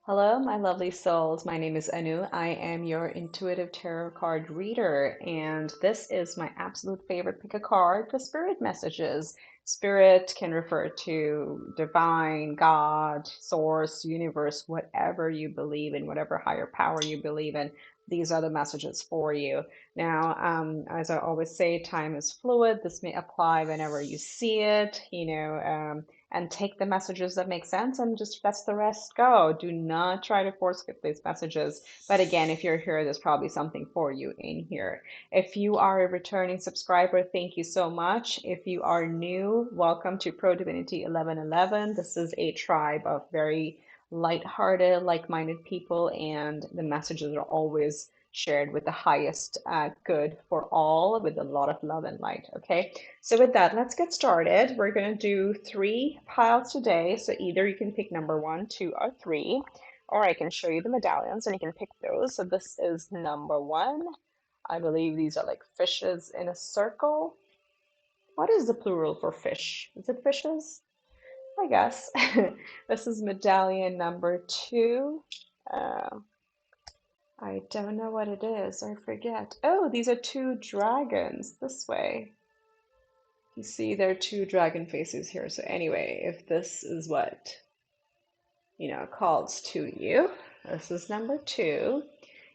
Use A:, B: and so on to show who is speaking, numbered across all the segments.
A: Hello, my lovely souls. My name is Anu. I am your intuitive tarot card reader, and this is my absolute favorite pick a card for spirit messages. Spirit can refer to divine, God, source, universe, whatever you believe in, whatever higher power you believe in. These are the messages for you. Now, as I always say, time is fluid. This may apply whenever you see it, and take the messages that make sense and just let the rest go. Do not try to force fit these messages. But again, if you're here, there's probably something for you in here. If you are a returning subscriber, thank you so much. If you are new, welcome to ProDivinity 1111. This is a tribe of very light-hearted, like-minded people, and the messages are always shared with the highest good for all, with a lot of love and light. Okay, so with that, let's get started. We're going to do 3 piles today. So either you can pick number 1, 2, or 3, or I can show you the medallions and you can pick those. So this is number 1. I believe these are like fishes in a circle. What is the plural for fish? Is it fishes? I guess. This is medallion number 2. Uh, I don't know what it is. I forget. Oh, these are 2 dragons this way. You see there are 2 dragon faces here. So anyway, if this is what, calls to you, this is number 2.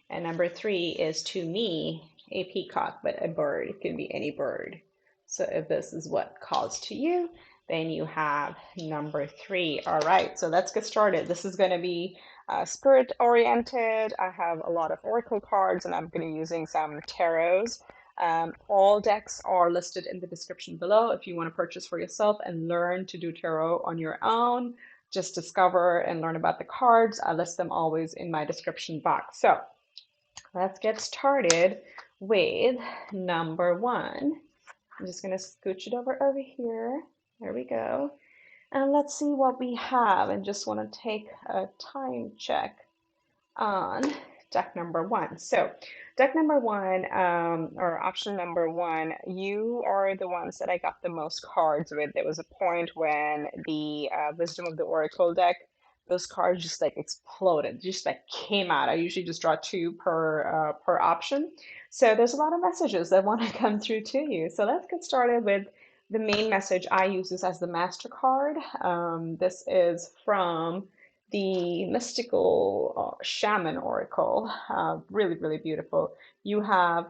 A: And number 3 is to me, a peacock, but a bird. It can be any bird. So if this is what calls to you, then you have number 3. All right, so let's get started. This is going to be spirit oriented. I have a lot of oracle cards and I'm going to be using some tarots. All decks are listed in the description below if you want to purchase for yourself and learn to do tarot on your own. Just discover and learn about the cards. I list them always in my description box. So let's get started with number 1. I'm just going to scooch it over here. There we go. And let's see what we have. And just want to take a time check on deck number 1. So deck number 1, or option number 1, you are the ones that I got the most cards with. There was a point when the Wisdom of the Oracle deck, those cards just like exploded, just like came out. I usually just draw 2 per option. So there's a lot of messages that want to come through to you. So let's get started with the main message. I use this as the master card. This is from the mystical shaman oracle. Really, really beautiful. You have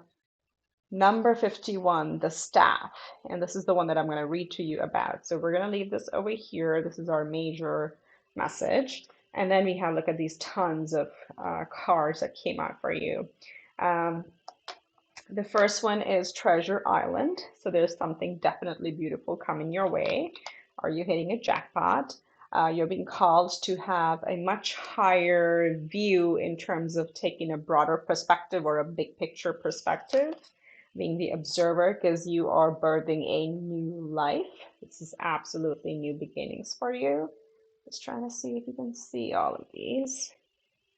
A: number 51, the staff, and this is the one that I'm going to read to you about. So we're going to leave this over here. This is our major message. And then we have, look at these tons of cards that came out for you. Um, the first one is Treasure Island. So there's something definitely beautiful coming your way. Are you hitting a jackpot? You're being called to have a much higher view in terms of taking a broader perspective or a big picture perspective, being the observer, because you are birthing a new life. This is absolutely new beginnings for you. Just trying to see if you can see all of these.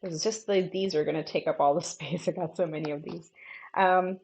A: It's just like these are going to take up all the space. I got so many of these. Um,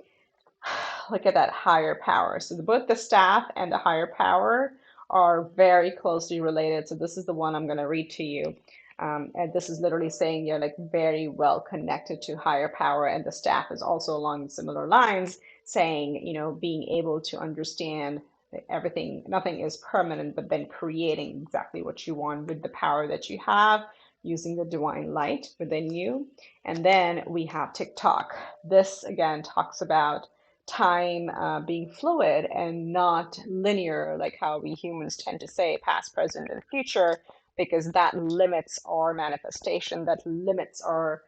A: Look at that higher power. So both the staff and the higher power are very closely related. So this is the one I'm going to read to you. And this is literally saying you're like very well connected to higher power, and the staff is also along similar lines, saying, being able to understand that everything, nothing is permanent, but then creating exactly what you want with the power that you have, using the divine light within you. And then we have TikTok. This again talks about time being fluid and not linear, like how we humans tend to say past, present, and future, because that limits our manifestation, that limits our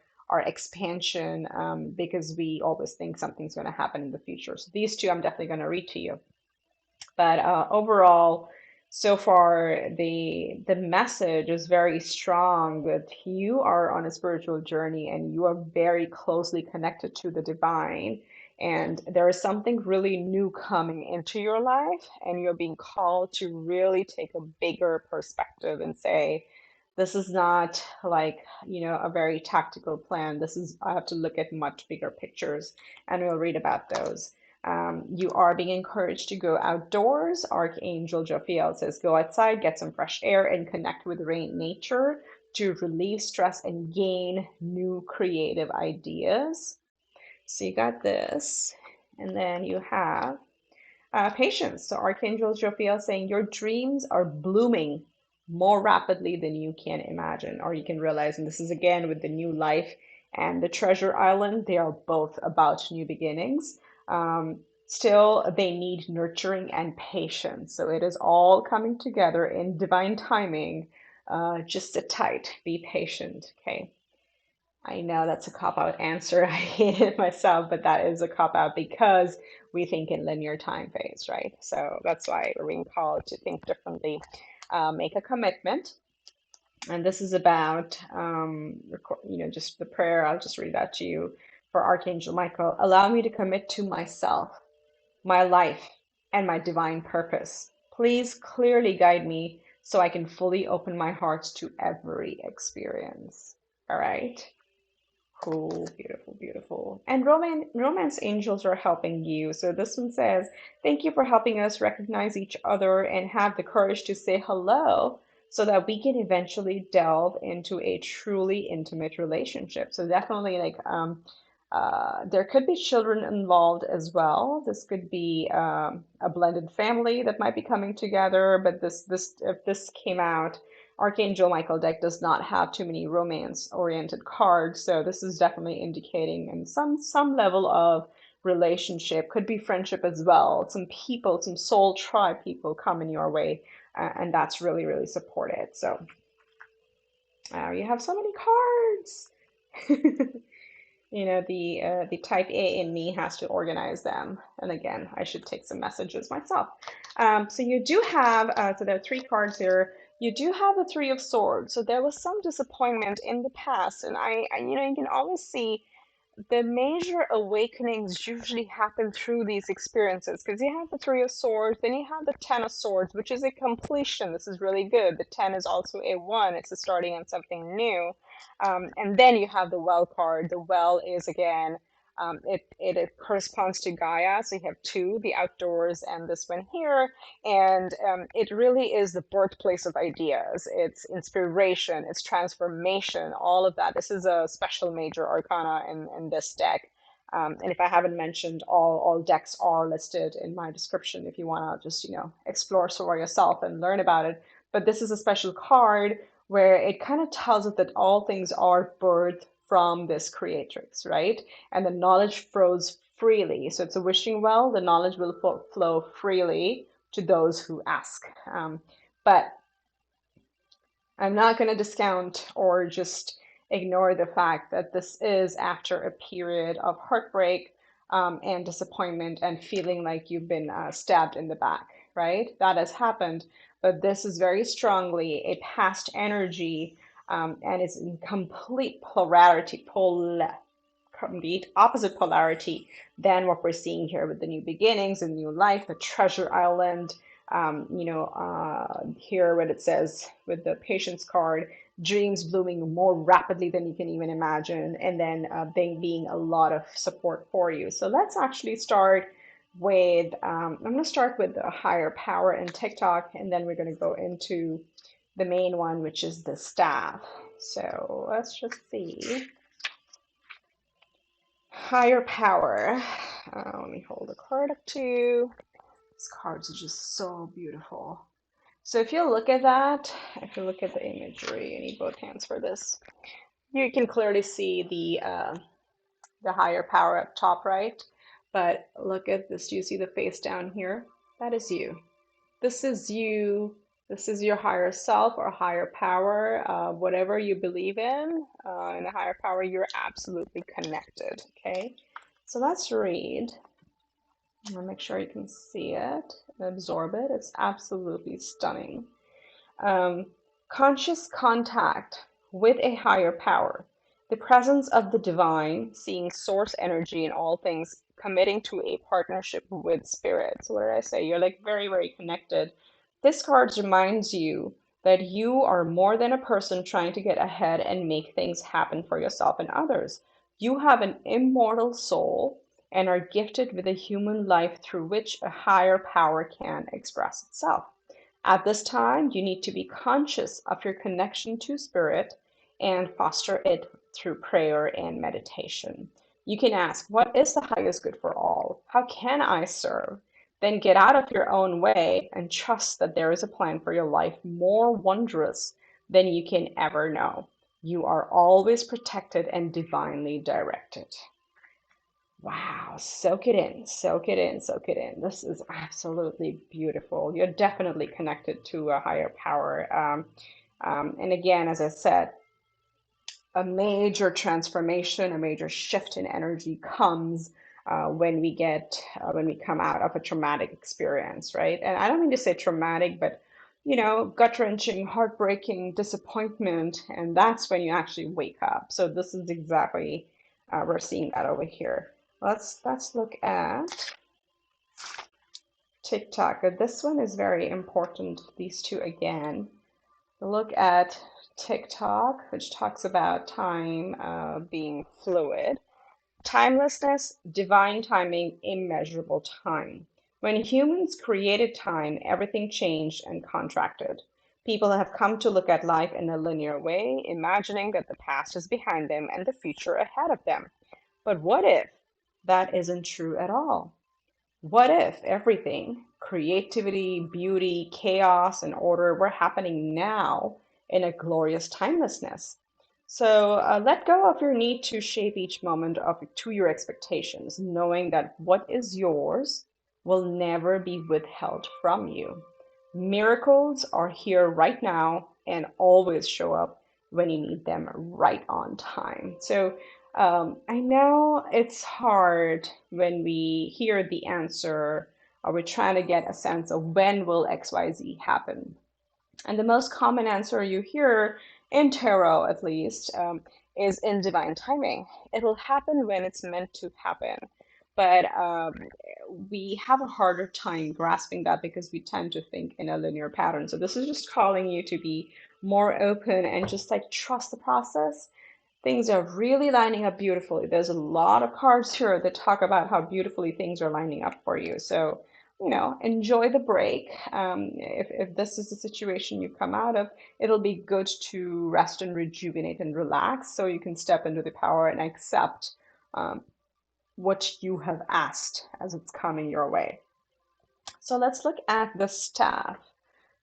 A: expansion, because we always think something's going to happen in the future. So these 2 I'm definitely going to read to you. But overall, so far the message is very strong that you are on a spiritual journey and you are very closely connected to the divine. And there is something really new coming into your life, and you're being called to really take a bigger perspective and say, this is not like, a very tactical plan. This is, I have to look at much bigger pictures, and we'll read about those. You are being encouraged to go outdoors. Archangel Jophiel says, go outside, get some fresh air, and connect with rain nature. to relieve stress and gain new creative ideas. So you got this, and then you have patience. So Archangel Jophiel saying your dreams are blooming more rapidly than you can imagine or you can realize. And this is again with the new life and the treasure island. They are both about new beginnings. Still, they need nurturing and patience. So it is all coming together in divine timing. Just sit tight, be patient. Okay. I know that's a cop-out answer. I hate it myself, but that is a cop-out because we think in linear time phase, right? So that's why we're being called to think differently. Make a commitment. And this is about, just the prayer. I'll just read that to you for Archangel Michael. Allow me to commit to myself, my life, and my divine purpose. Please clearly guide me so I can fully open my heart to every experience. All right. Cool, beautiful, beautiful. And romance angels are helping you. So this one says, thank you for helping us recognize each other and have the courage to say hello so that we can eventually delve into a truly intimate relationship. So definitely there could be children involved as well. This could be a blended family that might be coming together, but this if this came out, Archangel Michael deck does not have too many romance-oriented cards, so this is definitely indicating in some level of relationship. Could be friendship as well. Some people, some soul tribe people coming your way, and that's really, really supported. So you have so many cards. The type A in me has to organize them. And again, I should take some messages myself. So you do have, so there are three cards here. You do have the Three of Swords. So there was some disappointment in the past. And you can always see the major awakenings usually happen through these experiences because you have the Three of Swords, then you have the Ten of Swords, which is a completion. This is really good. The 10 is also a 1. It's a starting on something new. And then you have the Well card. The Well is, again, it corresponds to Gaia. So you have two, the outdoors and this one here. And it really is the birthplace of ideas. It's inspiration, it's transformation, all of that. This is a special major arcana in this deck. And if I haven't mentioned, all decks are listed in my description if you want to just, explore for yourself and learn about it. But this is a special card where it kind of tells us that all things are birthed from this creatrix, right? And the knowledge flows freely. So it's a wishing well, the knowledge will flow freely to those who ask. But I'm not going to discount or just ignore the fact that this is after a period of heartbreak and disappointment and feeling like you've been stabbed in the back, right? That has happened, but this is very strongly a past energy and is in complete complete opposite polarity than what we're seeing here with the new beginnings and new life, the treasure island. Here what it says with the patience card, dreams blooming more rapidly than you can even imagine, and then being a lot of support for you. So let's actually start with, I'm going to start with the higher power and TikTok, and then we're going to go into the main one, which is the staff. So let's just see. Higher power. Let me hold the card up to you. These cards are just so beautiful. So if you look at that, if you look at the imagery, you need both hands for this. You can clearly see the higher power up top right. But look at this. Do you see the face down here? That is you. This is you. This is your higher self or higher power, whatever you believe in the higher power, you're absolutely connected, okay? So let's read. I'm gonna make sure you can see it and absorb it. It's absolutely stunning. Conscious contact with a higher power, the presence of the divine, seeing source energy in all things, committing to a partnership with spirit. So what did I say? You're like very, very connected. This card reminds you that you are more than a person trying to get ahead and make things happen for yourself and others. You have an immortal soul and are gifted with a human life through which a higher power can express itself. At this time, you need to be conscious of your connection to spirit and foster it through prayer and meditation. You can ask, what is the highest good for all? How can I serve? Then get out of your own way and trust that there is a plan for your life more wondrous than you can ever know. You are always protected and divinely directed. Wow, soak it in, soak it in, soak it in. This is absolutely beautiful. You're definitely connected to a higher power. And again, as I said, a major transformation, a major shift in energy comes when we come out of a traumatic experience, right? And I don't mean to say traumatic, but gut-wrenching, heartbreaking, disappointment, and that's when you actually wake up. So this is exactly we're seeing that over here. Let's look at TikTok. This one is very important. These two again. Look at TikTok, which talks about time being fluid. Timelessness, divine timing, immeasurable time. When humans created time, everything changed and contracted. People have come to look at life in a linear way, imagining that the past is behind them and the future ahead of them. But what if that isn't true at all? What if everything, creativity, beauty, chaos, and order, were happening now in a glorious timelessness? So let go of your need to shape each moment to your expectations, knowing that what is yours will never be withheld from you. Miracles are here right now and always show up when you need them right on time. So I know it's hard when we hear the answer or we're trying to get a sense of when will XYZ happen. And the most common answer you hear in tarot, at least, is in divine timing. It'll happen when it's meant to happen. But we have a harder time grasping that because we tend to think in a linear pattern. So this is just calling you to be more open and just like trust the process. Things are really lining up beautifully. There's a lot of cards here that talk about how beautifully things are lining up for you. So, enjoy the break. If this is the situation you come out of, it'll be good to rest and rejuvenate and relax so you can step into the power and accept um, what you have asked as it's coming your way. So let's look at the staff.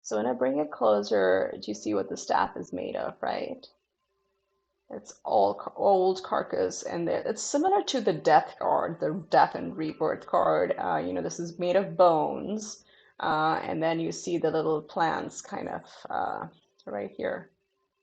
A: So when I bring it closer, do you see what the staff is made of, right? It's all old carcass, and it's similar to the death card, the death and rebirth card. This is made of bones, and then you see the little plants kind of right here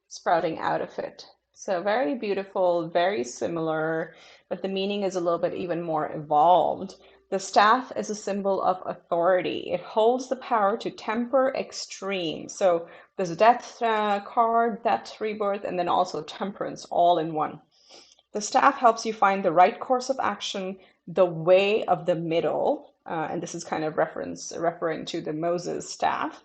A: sprouting out of it. So very beautiful, very similar, but the meaning is a little bit even more evolved. The staff is a symbol of authority. It holds the power to temper extreme. So there's a death card, death rebirth, and then also temperance all in one. The staff helps you find the right course of action, the way of the middle, and this is kind of referring to the Moses staff.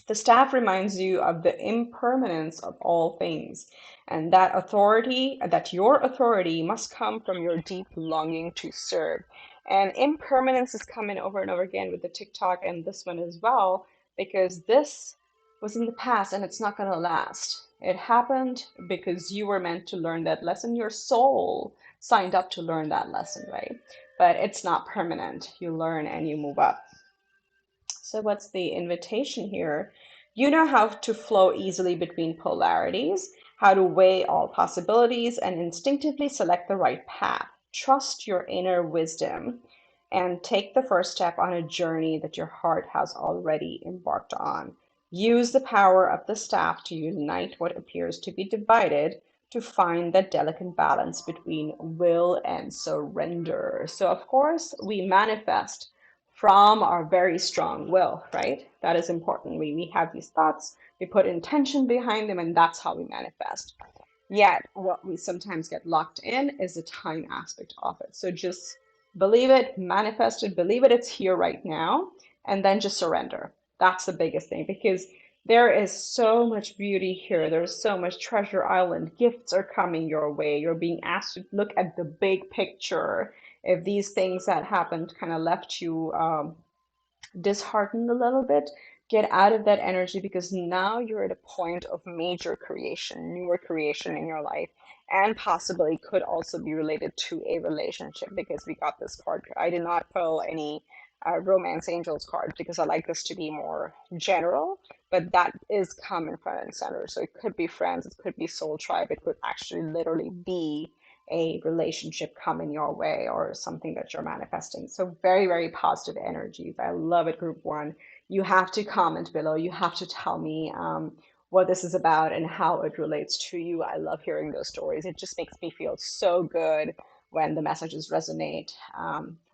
A: The staff reminds you of the impermanence of all things, and that your authority must come from your deep longing to serve. And impermanence is coming over and over again with the TikTok and this one as well, because this was in the past and it's not going to last. It happened because you were meant to learn that lesson. Your soul signed up to learn that lesson, right? But it's not permanent. You learn and you move up. So what's the invitation here? You know how to flow easily between polarities, how to weigh all possibilities, and instinctively select the right path. Trust your inner wisdom and take the first step on a journey that your heart has already embarked on. Use the power of the staff to unite what appears to be divided to find that delicate balance between will and surrender. So, of course, we manifest from our very strong will, right? That is important. We have these thoughts, we put intention behind them, and that's how we manifest. Yet, what we sometimes get locked in is the time aspect of it. So just believe it, manifest it, believe it, it's here right now, and then just surrender. That's the biggest thing because there is so much beauty here. There's so much treasure island. Gifts are coming your way. You're being asked to look at the big picture. If these things that happened kind of left you disheartened a little bit, Get out of that energy because now you're at a point of major creation, newer creation in your life, and possibly could also be related to a relationship because we got this card. I did not pull any romance angels card because I like this to be more general, but that is common front and center. So it could be friends, it could be soul tribe, it could actually literally be a relationship coming your way or something that you're manifesting. So very, very positive energies. I love it, group one. You have to comment below. You have to tell me what this is about and how it relates to you. I love hearing those stories. It just makes me feel so good when the messages resonate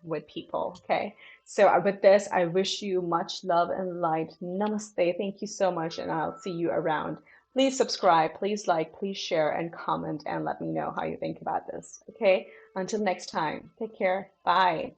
A: with people. Okay. So with this, I wish you much love and light. Namaste. Thank you so much. And I'll see you around. Please subscribe, please like, please share and comment and let me know how you think about this. Okay. Until next time, take care. Bye.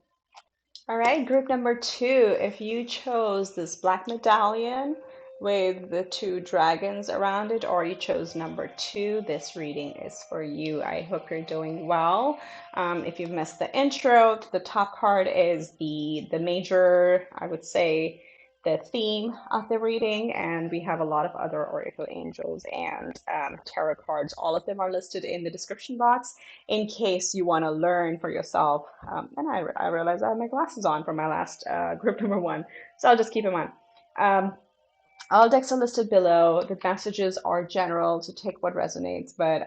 A: All right, group number two, if you chose this black medallion with the two dragons around it, or you chose number two, this reading is for you. I hope you're doing well. If you've missed the intro, the top card is the major, I would say, the theme of the reading, and we have a lot of other oracle angels and tarot cards. All of them are listed in the description box in case you want to learn for yourself. And I realized I have my glasses on for my last group number one, so I'll just keep them on. All decks are listed below. The messages are general, so take what resonates, but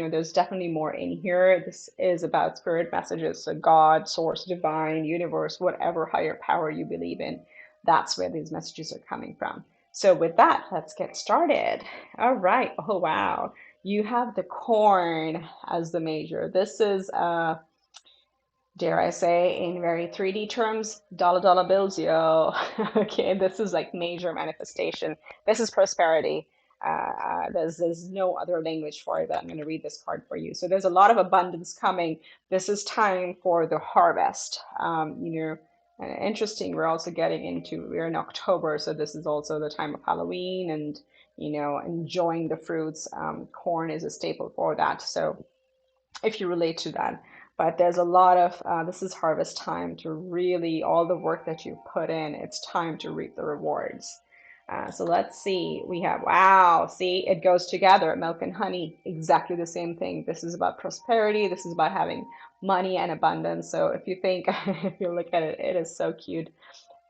A: there's definitely more in here. This is about spirit messages, so God, source, divine, universe, whatever higher power you believe in. That's where these messages are coming from. So with that, let's get started. All right. Oh, wow. You have the corn as the major. This is dare I say, in very 3D terms, dollar bills, yo. Okay, this is like major manifestation. This is prosperity. There's no other language for it, but I'm going to read this card for you. So there's a lot of abundance coming. This is time for the harvest. Interesting. We're also we're in October, so this is also the time of Halloween and, enjoying the fruits. Corn is a staple for that. So if you relate to that. But there's a lot of, this is harvest time to really, all the work that you put in, it's time to reap the rewards. So let's see, we have, wow, see, it goes together, milk and honey, exactly the same thing. This is about prosperity. This is about having money and abundance. So if you think, if you look at it, it is so cute.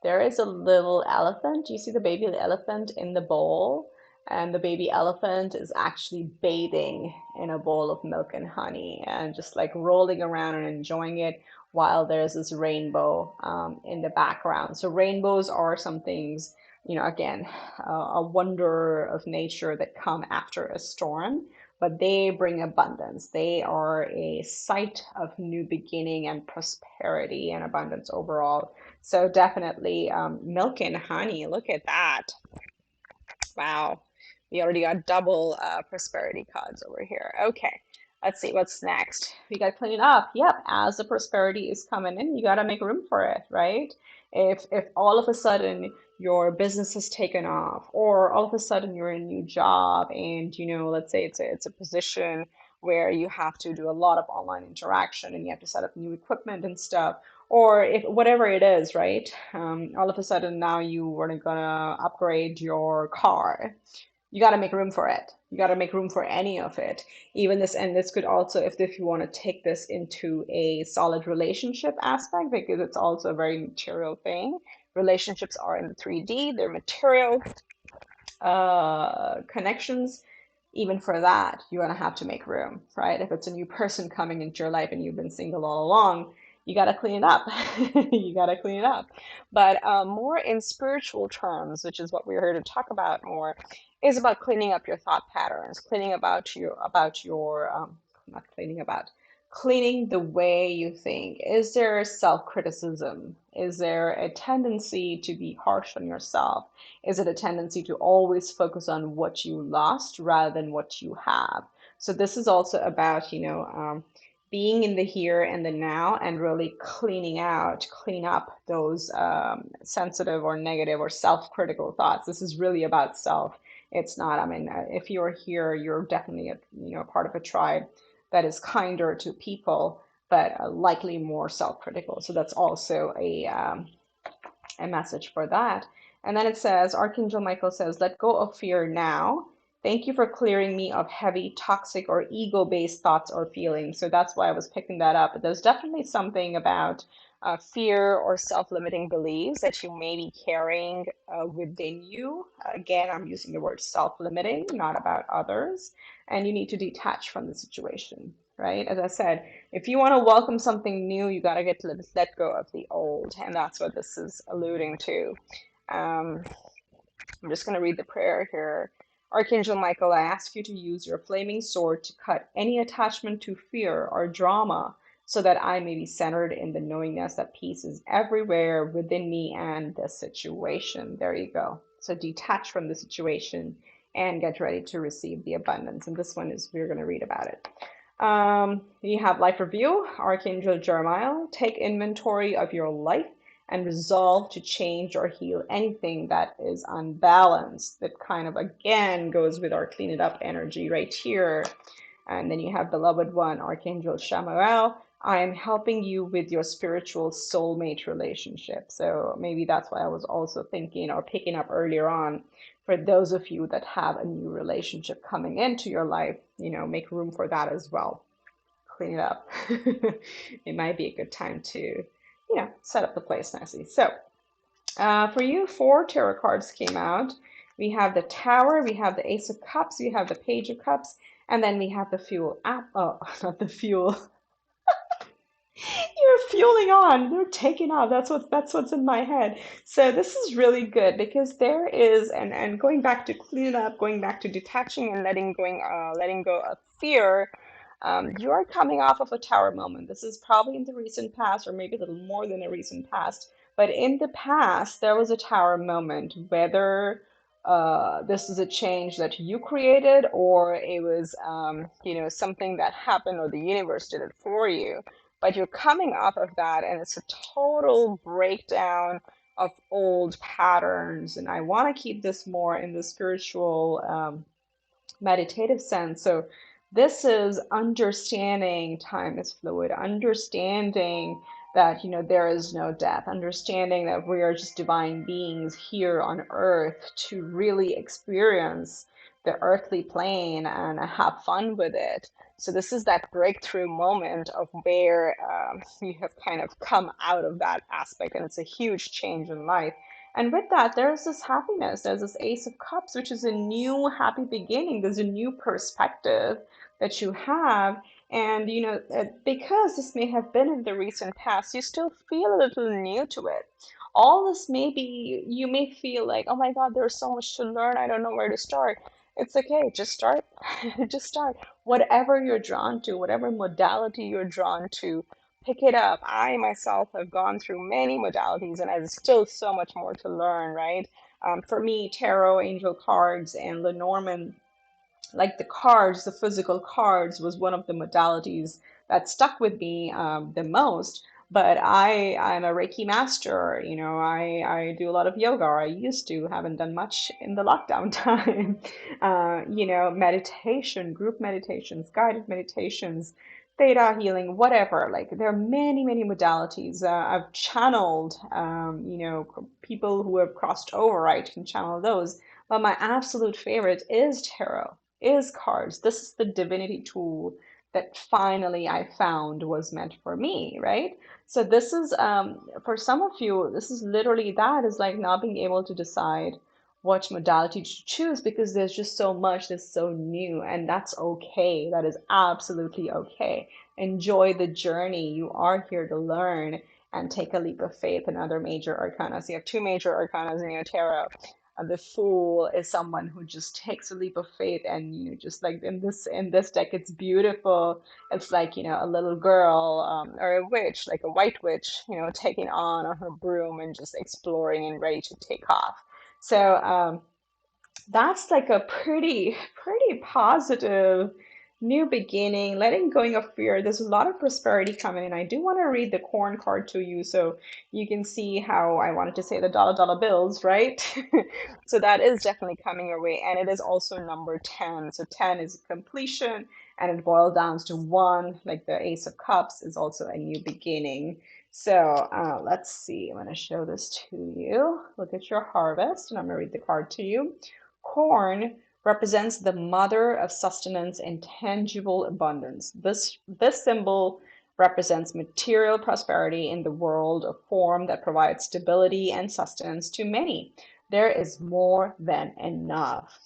A: There is a little elephant. Do you see the baby elephant in the bowl? And the baby elephant is actually bathing in a bowl of milk and honey and just like rolling around and enjoying it while there's this rainbow in the background. So rainbows are some things, again, a wonder of nature that come after a storm, but they bring abundance. They are a site of new beginning and prosperity and abundance overall. So definitely milk and honey. Look at that. Wow. We already got double prosperity cards over here. Okay. Let's see what's next. We got to clean it up. Yep. As the prosperity is coming in, you got to make room for it, right? If all of a sudden your business has taken off, or all of a sudden you're in a new job, and let's say it's a position where you have to do a lot of online interaction and you have to set up new equipment and stuff, or if whatever it is, right? All of a sudden now you were gonna upgrade your car. You got to make room for it. You got to make room for any of it. Even this, and this could also, if you want to take this into a solid relationship aspect, because it's also a very material thing. Relationships are in the 3D, they're material connections. Even for that, you're going to have to make room, right? If it's a new person coming into your life and you've been single all along, you got to clean it up. You got to clean it up. But more in spiritual terms, which is what we're here to talk about more, is about cleaning up your thought patterns, not cleaning about, cleaning the way you think. Is there self-criticism? Is there a tendency to be harsh on yourself? Is it a tendency to always focus on what you lost rather than what you have? So this is also about, being in the here and the now and really clean up those sensitive or negative or self-critical thoughts. This is really about self. It's not, I mean, if you're here, you're definitely part of a tribe that is kinder to people, but likely more self-critical. So that's also a message for that. And then it says, Archangel Michael says, let go of fear now. Thank you for clearing me of heavy, toxic, or ego-based thoughts or feelings. So that's why I was picking that up. But there's definitely something about fear or self-limiting beliefs that you may be carrying within you. Again, I'm using the word self-limiting, not about others. And you need to detach from the situation, right? As I said, if you want to welcome something new, you got to get to let go of the old. And that's what this is alluding to. Um, I'm just going to read the prayer here. Archangel Michael, I ask you to use your flaming sword to cut any attachment to fear or drama so that I may be centered in the knowingness that peace is everywhere within me and the situation. There you go. So detach from the situation and get ready to receive the abundance. And this one is, we're going to read about it. You have life review, Archangel Jeremiah. Take inventory of your life and resolve to change or heal anything that is unbalanced. That kind of again goes with our clean it up energy right here. And then you have beloved one, Archangel Shamael. I am helping you with your spiritual soulmate relationship. So maybe that's why I was also thinking or picking up earlier on. For those of you that have a new relationship coming into your life, make room for that as well. Clean it up. It might be a good time to, set up the place nicely. So for you, 4 tarot cards came out. We have the Tower, we have the Ace of Cups, we have the Page of Cups, and then we have the Fuel app. Oh, not the Fuel. You're fueling on. You're taking off. That's what's in my head. So this is really good because there is and going back to clean it up, going back to detaching and letting go of fear. You are coming off of a tower moment. This is probably in the recent past, or maybe a little more than the recent past. But in the past, there was a tower moment, whether this is a change that you created or it was, something that happened or the universe did it for you, but you're coming off of that and it's a total breakdown of old patterns. And I want to keep this more in the spiritual meditative sense. So this is understanding time is fluid, understanding that there is no death, understanding that we are just divine beings here on earth to really experience the earthly plane and have fun with it. So this is that breakthrough moment of where you have kind of come out of that aspect, and it's a huge change in life. And with that, there's this happiness. There's this Ace of Cups, which is a new happy beginning. There's a new perspective that you have. And, because this may have been in the recent past, you still feel a little new to it. All this may be, you may feel like, oh my God, there's so much to learn. I don't know where to start. It's okay. Just start. Just start. Whatever you're drawn to, whatever modality you're drawn to, pick it up. I myself have gone through many modalities and there's still so much more to learn, right? For me, tarot, angel cards, and Lenormand, like the cards, the physical cards, was one of the modalities that stuck with me the most. But I'm a Reiki master. I do a lot of yoga. Or I used to, haven't done much in the lockdown time. Meditation, group meditations, guided meditations, theta healing, whatever. Like there are many, many modalities. I've channeled, people who have crossed over. I can channel those. But my absolute favorite is tarot, is cards. This is the divinity tool that finally I found was meant for me, right? So this is for some of you, this is literally that is like not being able to decide what modality to choose because there's just so much that's so new, and that's okay. That is absolutely okay. Enjoy the journey. You are here to learn and take a leap of faith in other major arcana. So you have 2 major arcanas in your tarot. The fool is someone who just takes a leap of faith, and just like in this deck, it's beautiful. It's like a little girl, or a witch, like a white witch, taking on her broom and just exploring and ready to take off. So that's like a pretty positive new beginning, letting going of fear. There's a lot of prosperity coming in. I do want to read the corn card to you so you can see how I wanted to say the dollar bills, right? So that is definitely coming your way, and it is also number 10. So 10 is completion, and it boils down to 1, like the Ace of Cups is also a new beginning. So let's see. I'm going to show this to you. Look at your harvest, and I'm going to read the card to you. Corn represents the mother of sustenance and tangible abundance. This symbol represents material prosperity in the world, a form that provides stability and sustenance to many. There is more than enough.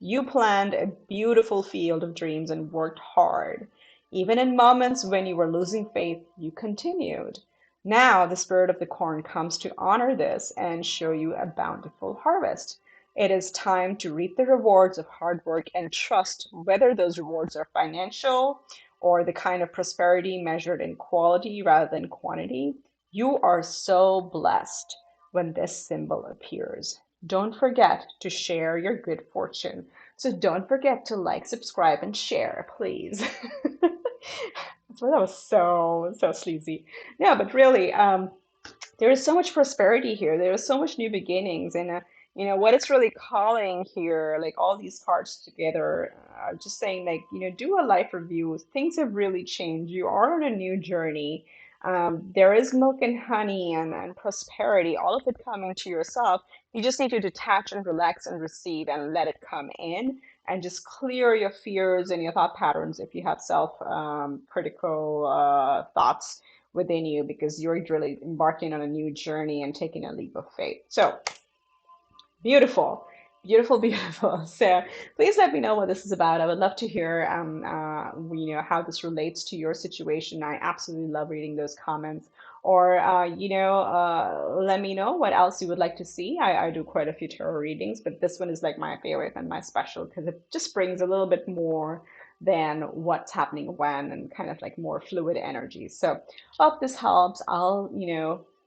A: You planned a beautiful field of dreams and worked hard. Even in moments when you were losing faith, you continued. Now the spirit of the corn comes to honor this and show you a bountiful harvest. It is time to reap the rewards of hard work and trust, whether those rewards are financial or the kind of prosperity measured in quality rather than quantity. You are so blessed when this symbol appears. Don't forget to share your good fortune. So don't forget to like, subscribe, and share, please. So that was so sleazy. Yeah, but really, there is so much prosperity here. There is so much new beginnings, and what it's really calling here, like all these cards together, just saying like do a life review. Things have really changed. You are on a new journey. There is milk and honey and prosperity, all of it coming to yourself. You just need to detach and relax and receive and let it come in and just clear your fears and your thought patterns if you have self critical thoughts within you because you're really embarking on a new journey and taking a leap of faith. So beautiful, beautiful, beautiful. So please let me know what this is about. I would love to hear, how this relates to your situation. I absolutely love reading those comments. Or, let me know what else you would like to see. I do quite a few tarot readings, but this one is like my favorite and my special because it just brings a little bit more than what's happening when and kind of like more fluid energy. So hope this helps. I'll,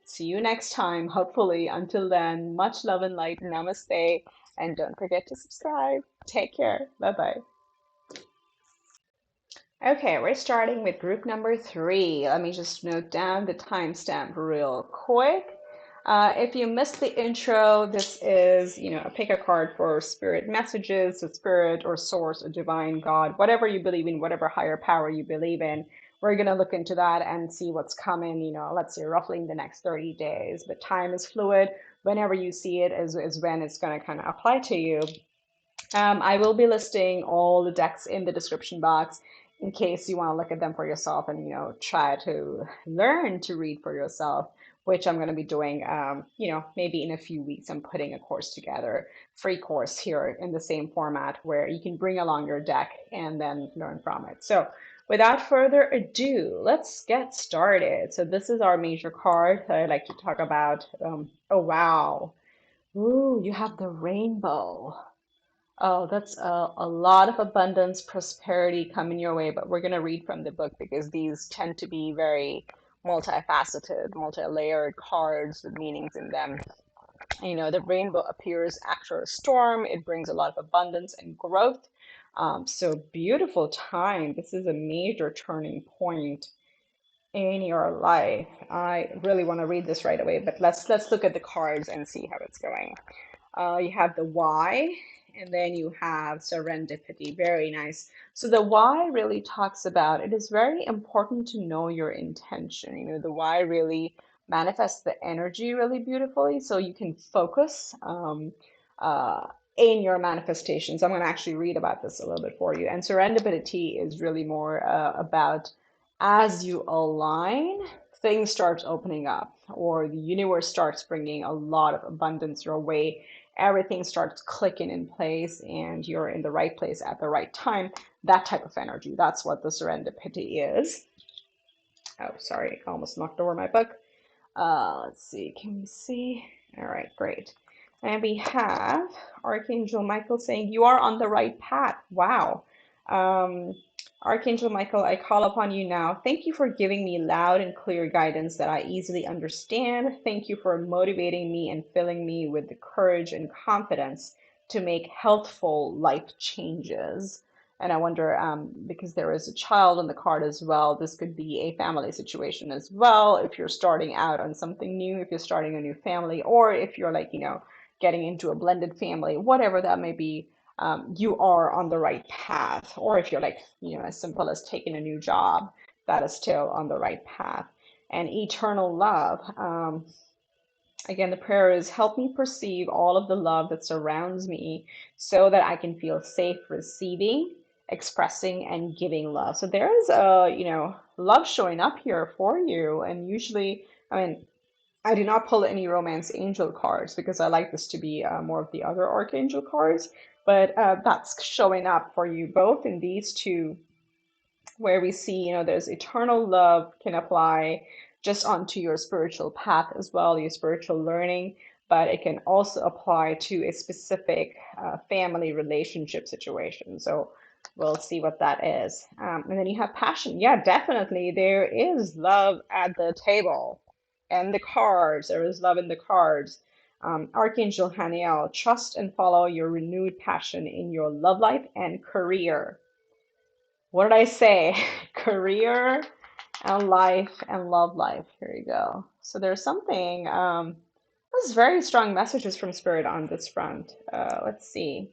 A: see you next time, hopefully. Until then, much love and light. Namaste. And don't forget to subscribe. Take care. Bye bye. Okay, we're starting with group number 3. Let me just note down the timestamp real quick. If you missed the intro, this is, pick a card for spirit messages, a spirit or source, a divine God, whatever you believe in, whatever higher power you believe in. We're going to look into that and see what's coming, let's say roughly in the next 30 days. But time is fluid. Whenever you see it is when it's going to kind of apply to you. I will be listing all the decks in the description box in case you want to look at them for yourself and try to learn to read for yourself, which I'm going to be doing maybe in a few weeks. I'm putting a course together, free course here in the same format where you can bring along your deck and then learn from it. So without further ado, let's get started. So this is our major card that I like to talk about. Oh wow. Ooh, you have the rainbow. Oh, that's a lot of abundance, prosperity coming your way, but we're going to read from the book because these tend to be very multifaceted, multi-layered cards with meanings in them. The rainbow appears after a storm. It brings a lot of abundance and growth. So beautiful time. This is a major turning point in your life. I really want to read this right away, but let's look at the cards and see how it's going. You have the why, and then you have serendipity. Very nice. So the why really talks about it is very important to know your intention. The why really manifests the energy really beautifully, so you can focus uh, in your manifestations. I'm going to actually read about this a little bit for you. And serendipity is really more about as you align, things start opening up, or the universe starts bringing a lot of abundance your way. Everything starts clicking in place and you're in the right place at the right time. That type of energy. That's what the serendipity is. Oh, sorry, I almost knocked over my book. Let's see, can we see? All right, great. And we have Archangel Michael saying, you are on the right path. Wow. Um, Archangel Michael, I call upon you now. Thank you for giving me loud and clear guidance that I easily understand. Thank you for motivating me and filling me with the courage and confidence to make healthful life changes. And I wonder, because there is a child on the card as well, this could be a family situation as well. If you're starting out on something new, if you're starting a new family, or if you're like, getting into a blended family, whatever that may be, you are on the right path. Or if you're like, as simple as taking a new job, that is still on the right path. and eternal love. Again, the prayer is help me perceive all of the love that surrounds me so that I can feel safe receiving, expressing, and giving love. So there is love showing up here for you. And usually, I mean, I did not pull any romance angel cards because I like this to be more of the other archangel cards, but that's showing up for you both in these two, where we see, there's eternal love can apply just onto your spiritual path as well, your spiritual learning, but it can also apply to a specific family relationship situation. So we'll see what that is. And then you have passion. Yeah, definitely. There is love at the table and the cards. There is love in the cards. Archangel Haniel, trust and follow your renewed passion in your love life and career. What did I say? Career and life and love life. Here you go. So there's something, there's very strong messages from Spirit on this front. Let's see.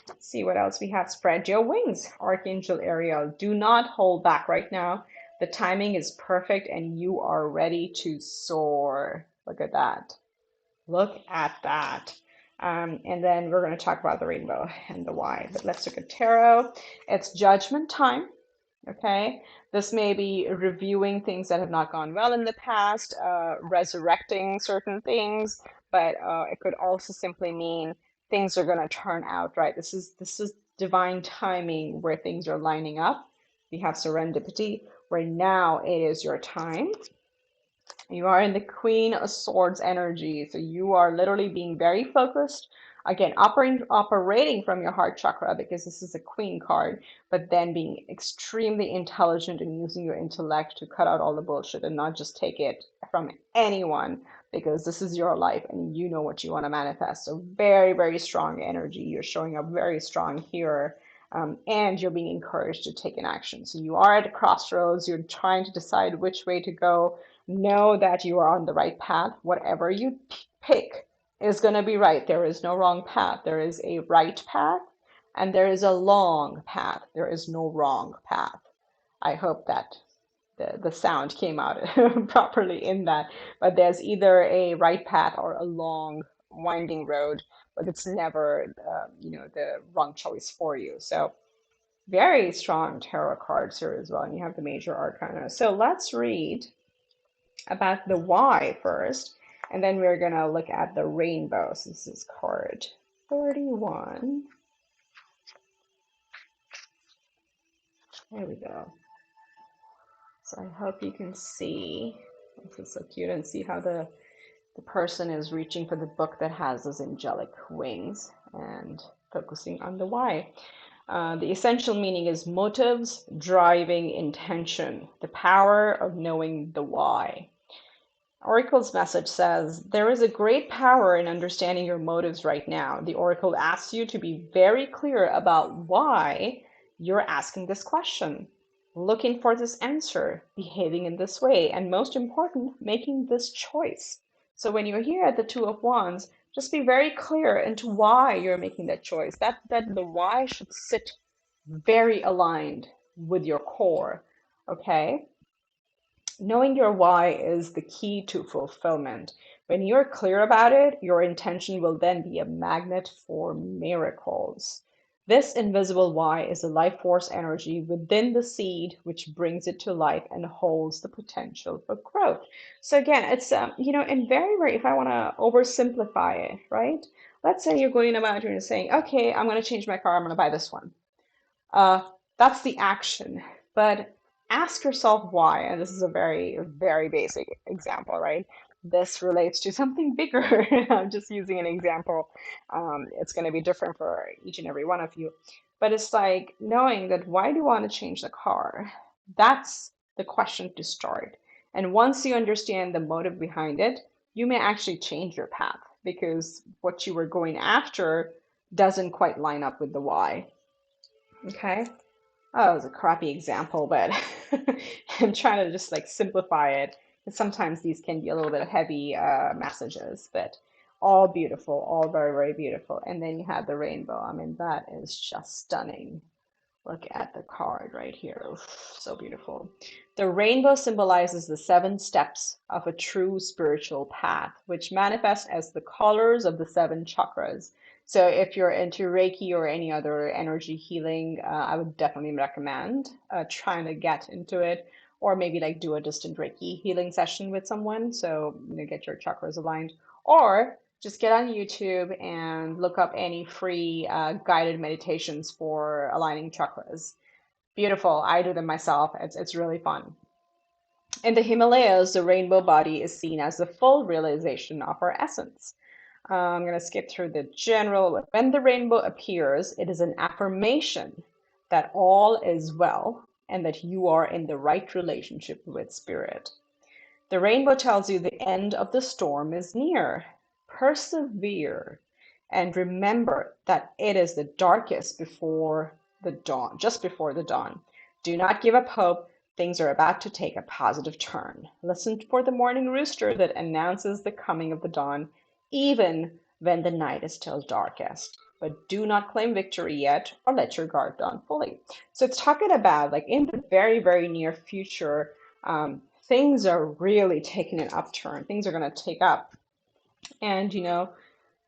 A: Let's see what else we have. Spread your wings, Archangel Ariel. Do not hold back right now. The timing is perfect and you are ready to soar. Look at that. Look at that. And then we're going to talk about the rainbow and the why. But let's look at tarot. It's judgment time. Okay, this may be reviewing things that have not gone well in the past, resurrecting certain things, but it could also simply mean things are going to turn out right. This is divine timing where things are lining up. We have serendipity, where now it is your time. You are in the Queen of Swords energy, so you are literally being very focused. Again, operating from your heart chakra because this is a Queen card, but then being extremely intelligent and using your intellect to cut out all the bullshit and not just take it from anyone because this is your life and you know what you want to manifest. So very, very strong energy. You're showing up very strong here. And you're being encouraged to take an action. So you are at a crossroads. You're trying to decide which way to go. Know that you are on the right path. Whatever you pick is going to be right. There is no wrong path. There is a right path and there is a long path. There is no wrong path. I hope that the sound came out properly in that. But there's either a right path or a long, winding road, but it's never, the wrong choice for you. So very strong tarot cards here as well. And you have the major arcana. So let's read about the why first, and then we're going to look at the rainbow. So this is card 31. There we go. So I hope you can see. This is so cute, and see how the person is reaching for the book that has those angelic wings and focusing on the why. The essential meaning is motives, driving intention, the power of knowing the why. Oracle's message says, there is a great power in understanding your motives right now. The Oracle asks you to be very clear about why you're asking this question, looking for this answer, behaving in this way, and most important, making this choice. So when you're here at the Two of Wands, just be very clear into why you're making that choice. That the why should sit very aligned with your core, okay? Knowing your why is the key to fulfillment. When you're clear about it, your intention will then be a magnet for miracles. This invisible why is the life force energy within the seed, which brings it to life and holds the potential for growth. So again, it's and very, very, if I want to oversimplify it, right? Let's say you're going about and saying, okay, I'm going to change my car, I'm going to buy this one. That's the action. But ask yourself why. And this is a very, very basic example, right? This relates to something bigger. I'm just using an example. It's going to be different for each and every one of you. But it's like knowing that why do you want to change the car? That's the question to start. And once you understand the motive behind it, you may actually change your path because what you were going after doesn't quite line up with the why. Okay. Oh, it was a crappy example, but I'm trying to just like simplify it. Because sometimes these can be a little bit heavy messages, but all beautiful, all very, very beautiful. And then you have the rainbow. I mean, that is just stunning. Look at the card right here. Oof, so beautiful. The rainbow symbolizes the seven steps of a true spiritual path, which manifest as the colors of the seven chakras. So, if you're into Reiki or any other energy healing, I would definitely recommend trying to get into it, or maybe like do a distant Reiki healing session with someone. So, get your chakras aligned, or just get on YouTube and look up any free guided meditations for aligning chakras. Beautiful. I do them myself. It's really fun. In the Himalayas, the rainbow body is seen as the full realization of our essence. I'm going to skip through the general. When the rainbow appears, it is an affirmation that all is well and that you are in the right relationship with spirit. The rainbow tells you the end of the storm is near. Persevere and remember that it is the darkest before the dawn, just before the dawn. Do not give up hope. Things are about to take a positive turn. Listen for the morning rooster that announces the coming of the dawn, even when the night is still darkest. But do not claim victory yet or let your guard down fully. So it's talking about like in the very, very near future, things are really taking an upturn. Things are going to take up. And,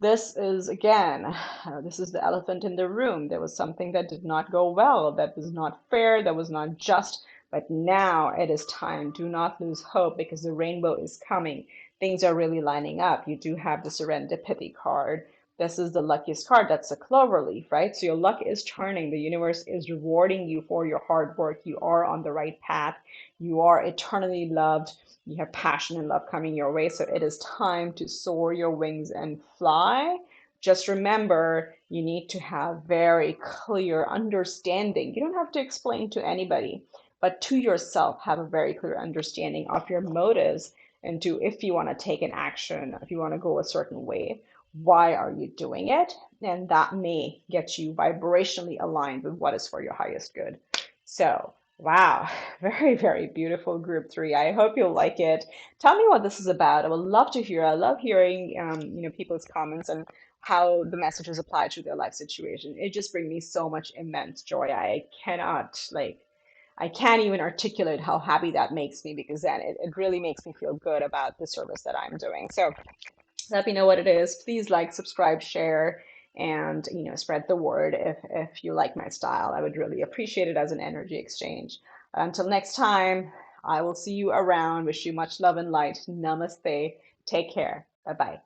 A: this is again, this is the elephant in the room. There was something that did not go well, that was not fair, that was not just. But now it is time. Do not lose hope because the rainbow is coming. Things are really lining up. You do have the serendipity card. This is the luckiest card. That's a clover leaf, right? So your luck is turning. The universe is rewarding you for your hard work. You are on the right path. You are eternally loved. You have passion and love coming your way. So it is time to soar your wings and fly. Just remember, you need to have very clear understanding. You don't have to explain to anybody, but to yourself, have a very clear understanding of your motives and to if you want to take an action, if you want to go a certain way, why are you doing it? And that may get you vibrationally aligned with what is for your highest good. So, wow, very, very beautiful group three. I hope you'll like it. Tell me what this is about. I would love to hear. I love hearing, people's comments and how the messages apply to their life situation. It just brings me so much immense joy. I can't even articulate how happy that makes me because then it really makes me feel good about the service that I'm doing. So let me know what it is. Please like, subscribe, share, and spread the word if you like my style. I would really appreciate it as an energy exchange. Until next time, I will see you around. Wish you much love and light. Namaste. Take care. Bye bye.